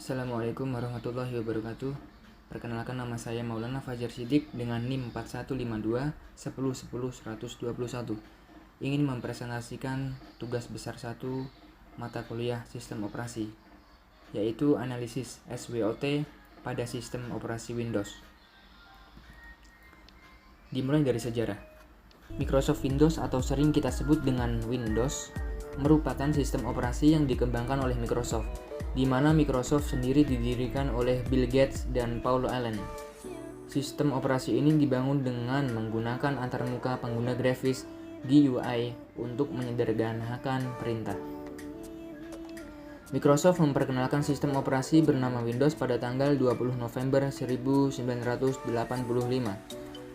Assalamualaikum warahmatullahi wabarakatuh. Perkenalkan, nama saya Maulana Fajar Siddiq dengan NIM 4152 Ingin mempresentasikan tugas besar 1 mata kuliah Sistem Operasi, yaitu analisis SWOT pada sistem operasi Windows. Dimulai dari sejarah. Microsoft Windows atau sering kita sebut dengan Windows merupakan sistem operasi yang dikembangkan oleh Microsoft, di mana Microsoft sendiri didirikan oleh Bill Gates dan Paul Allen. Sistem operasi ini dibangun dengan menggunakan antarmuka pengguna grafis GUI untuk menyederhanakan perintah. Microsoft memperkenalkan sistem operasi bernama Windows pada tanggal 20 November 1985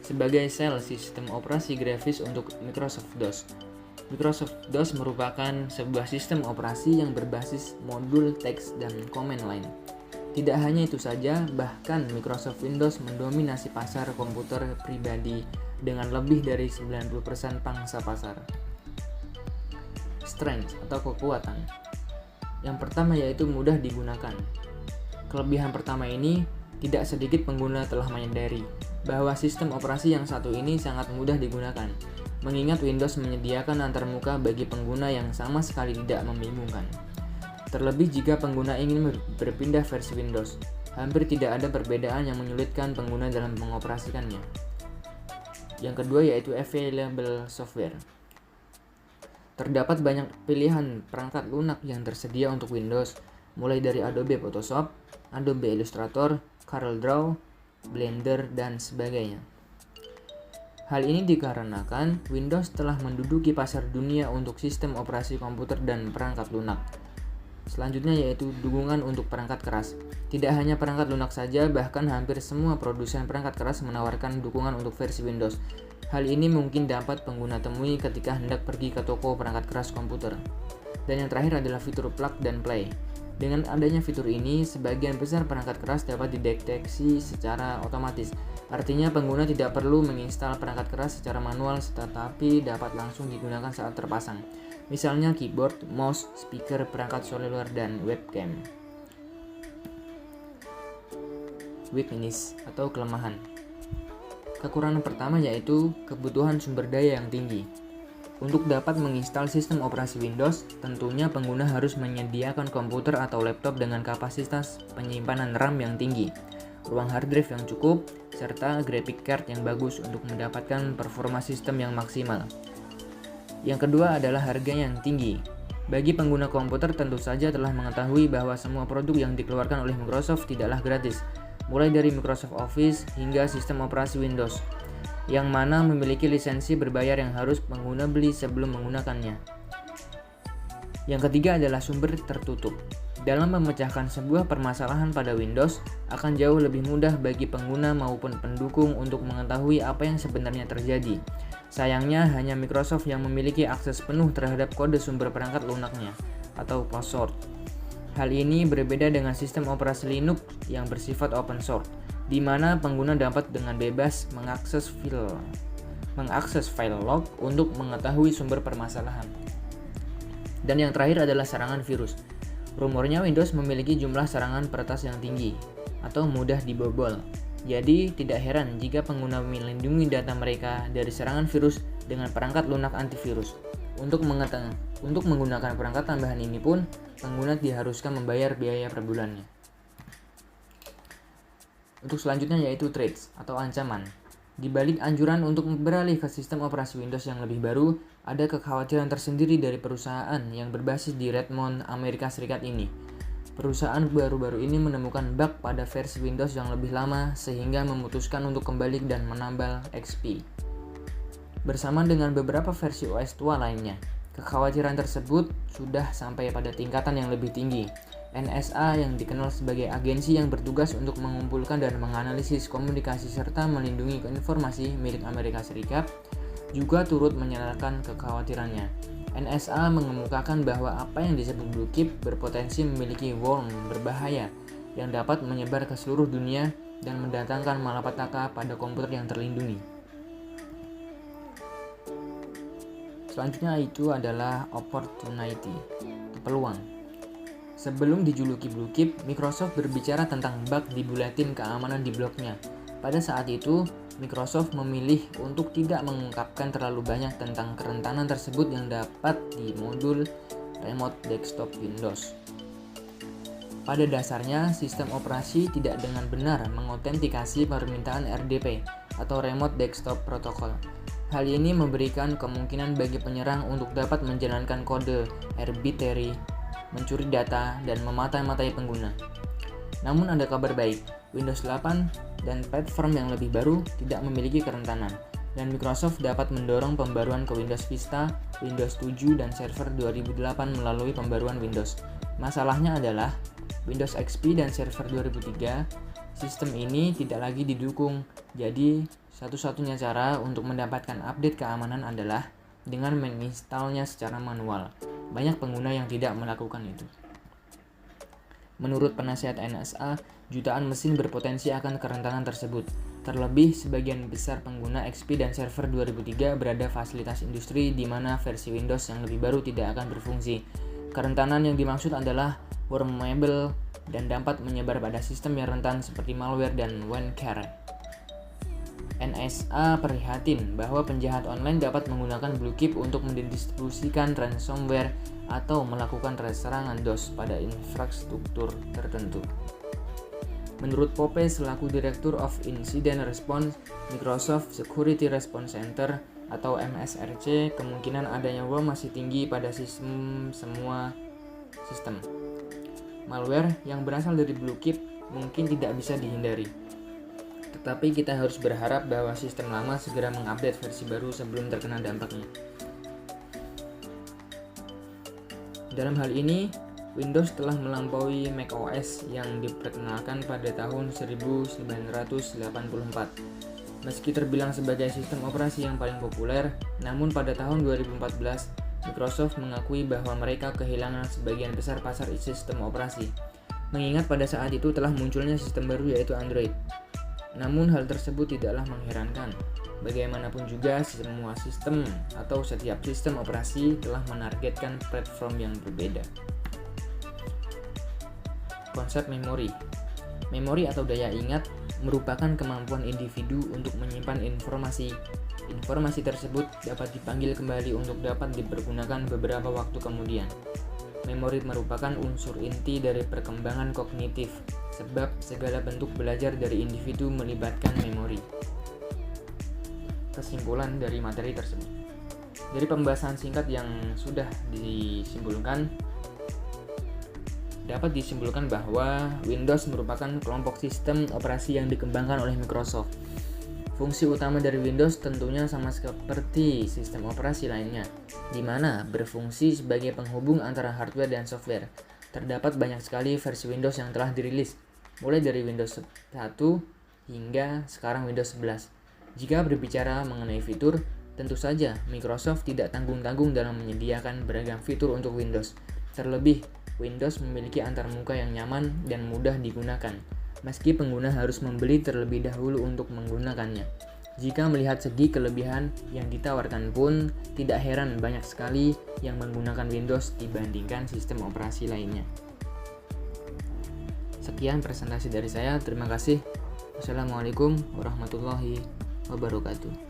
sebagai sel sistem operasi grafis untuk Microsoft DOS. Microsoft DOS merupakan sebuah sistem operasi yang berbasis modul teks dan command line. Tidak hanya itu saja, bahkan Microsoft Windows mendominasi pasar komputer pribadi dengan lebih dari 90% pangsa pasar. Strength atau kekuatan. Yang pertama yaitu mudah digunakan. Kelebihan pertama ini, tidak sedikit pengguna telah menyadari bahwa sistem operasi yang satu ini sangat mudah digunakan, mengingat Windows menyediakan antarmuka bagi pengguna yang sama sekali tidak membingungkan. Terlebih jika pengguna ingin berpindah versi Windows, hampir tidak ada perbedaan yang menyulitkan pengguna dalam mengoperasikannya. Yang kedua yaitu available software. Terdapat banyak pilihan perangkat lunak yang tersedia untuk Windows, mulai dari Adobe Photoshop, Adobe Illustrator, CorelDRAW, Blender, dan sebagainya. Hal ini dikarenakan Windows telah menduduki pasar dunia untuk sistem operasi komputer dan perangkat lunak. Selanjutnya yaitu dukungan untuk perangkat keras. Tidak hanya perangkat lunak saja, bahkan hampir semua produsen perangkat keras menawarkan dukungan untuk versi Windows. Hal ini mungkin dapat pengguna temui ketika hendak pergi ke toko perangkat keras komputer. Dan yang terakhir adalah fitur plug dan play. Dengan adanya fitur ini, sebagian besar perangkat keras dapat dideteksi secara otomatis. Artinya pengguna tidak perlu menginstal perangkat keras secara manual, tetapi dapat langsung digunakan saat terpasang. Misalnya keyboard, mouse, speaker, perangkat seluler, dan webcam. Weakness atau kelemahan. Kekurangan pertama yaitu kebutuhan sumber daya yang tinggi. Untuk dapat menginstal sistem operasi Windows, tentunya pengguna harus menyediakan komputer atau laptop dengan kapasitas penyimpanan RAM yang tinggi, ruang hard drive yang cukup, serta graphic card yang bagus untuk mendapatkan performa sistem yang maksimal. Yang kedua adalah harga yang tinggi. Bagi pengguna komputer tentu saja telah mengetahui bahwa semua produk yang dikeluarkan oleh Microsoft tidaklah gratis, mulai dari Microsoft Office hingga sistem operasi Windows, yang mana memiliki lisensi berbayar yang harus pengguna beli sebelum menggunakannya. Yang ketiga adalah sumber tertutup. Dalam memecahkan sebuah permasalahan pada Windows, akan jauh lebih mudah bagi pengguna maupun pendukung untuk mengetahui apa yang sebenarnya terjadi. Sayangnya, hanya Microsoft yang memiliki akses penuh terhadap kode sumber perangkat lunaknya, atau password. Hal ini berbeda dengan sistem operasi Linux yang bersifat open source, di mana pengguna dapat dengan bebas mengakses file log untuk mengetahui sumber permasalahan. Dan yang terakhir adalah serangan virus. Rumornya Windows memiliki jumlah serangan peretas yang tinggi atau mudah dibobol. Jadi tidak heran jika pengguna melindungi data mereka dari serangan virus dengan perangkat lunak antivirus. Untuk menggunakan perangkat tambahan ini pun, pengguna diharuskan membayar biaya per bulannya. Untuk selanjutnya yaitu threats atau ancaman. Di balik anjuran untuk beralih ke sistem operasi Windows yang lebih baru, ada kekhawatiran tersendiri dari perusahaan yang berbasis di Redmond, Amerika Serikat ini. Perusahaan baru-baru ini menemukan bug pada versi Windows yang lebih lama sehingga memutuskan untuk kembali dan menambal XP. Bersama dengan beberapa versi OS tua lainnya, kekhawatiran tersebut sudah sampai pada tingkatan yang lebih tinggi. NSA yang dikenal sebagai agensi yang bertugas untuk mengumpulkan dan menganalisis komunikasi serta melindungi informasi milik Amerika Serikat juga turut menyatakan kekhawatirannya. NSA mengemukakan bahwa apa yang disebut blue chip berpotensi memiliki worm berbahaya yang dapat menyebar ke seluruh dunia dan mendatangkan malapetaka pada komputer yang terlindungi. Selanjutnya itu adalah opportunity, peluang. Sebelum dijuluki Blue Chip, Microsoft berbicara tentang bug di buletin keamanan di blognya. Pada saat itu, Microsoft memilih untuk tidak mengungkapkan terlalu banyak tentang kerentanan tersebut yang dapat di modul remote desktop Windows. Pada dasarnya, sistem operasi tidak dengan benar mengotentikasi permintaan RDP atau Remote Desktop Protocol. Hal ini memberikan kemungkinan bagi penyerang untuk dapat menjalankan kode arbitrary, mencuri data, dan memata-matai pengguna. Namun ada kabar baik, Windows 8 dan platform yang lebih baru tidak memiliki kerentanan, dan Microsoft dapat mendorong pembaruan ke Windows Vista, Windows 7, dan Server 2008 melalui pembaruan Windows. Masalahnya adalah, Windows XP dan Server 2003, sistem ini tidak lagi didukung, jadi satu-satunya cara untuk mendapatkan update keamanan adalah dengan menginstalnya secara manual. Banyak pengguna yang tidak melakukan itu. Menurut penasihat NSA, jutaan mesin berpotensi akan kerentanan tersebut. Terlebih, sebagian besar pengguna XP dan Server 2003 berada fasilitas industri di mana versi Windows yang lebih baru tidak akan berfungsi. Kerentanan yang dimaksud adalah wormable dan dapat menyebar pada sistem yang rentan seperti malware dan WanKer. NSA prihatin bahwa penjahat online dapat menggunakan Blue Chip untuk mendistribusikan ransomware atau melakukan serangan DOS pada infrastruktur tertentu. Menurut Pope selaku Director of Incident Response, Microsoft Security Response Center atau MSRC, kemungkinan adanya worm masih tinggi pada semua sistem. Malware yang berasal dari Blue Chip mungkin tidak bisa dihindari. Tetapi kita harus berharap bahwa sistem lama segera mengupdate versi baru sebelum terkena dampaknya. Dalam hal ini, Windows telah melampaui macOS yang diperkenalkan pada tahun 1984. Meski terbilang sebagai sistem operasi yang paling populer, namun pada tahun 2014, Microsoft mengakui bahwa mereka kehilangan sebagian besar pasar sistem operasi, mengingat pada saat itu telah munculnya sistem baru yaitu Android. Namun hal tersebut tidaklah mengherankan. Bagaimanapun juga, semua sistem atau setiap sistem operasi telah menargetkan platform yang berbeda. Konsep memori. Memori atau daya ingat merupakan kemampuan individu untuk menyimpan informasi. Informasi tersebut dapat dipanggil kembali untuk dapat dipergunakan beberapa waktu kemudian. Memori merupakan unsur inti dari perkembangan kognitif, sebab segala bentuk belajar dari individu melibatkan memori. Kesimpulan dari materi tersebut. Dari pembahasan singkat yang sudah disimpulkan, dapat disimpulkan bahwa Windows merupakan kelompok sistem operasi yang dikembangkan oleh Microsoft. Fungsi utama dari Windows tentunya sama seperti sistem operasi lainnya, di mana berfungsi sebagai penghubung antara hardware dan software. Terdapat banyak sekali versi Windows yang telah dirilis, mulai dari Windows 1 hingga sekarang Windows 11. Jika berbicara mengenai fitur, tentu saja Microsoft tidak tanggung-tanggung dalam menyediakan beragam fitur untuk Windows. Terlebih, Windows memiliki antarmuka yang nyaman dan mudah digunakan, meski pengguna harus membeli terlebih dahulu untuk menggunakannya. Jika melihat segi kelebihan yang ditawarkan pun, tidak heran banyak sekali yang menggunakan Windows dibandingkan sistem operasi lainnya. Sekian presentasi dari saya, terima kasih. Wassalamualaikum warahmatullahi wabarakatuh.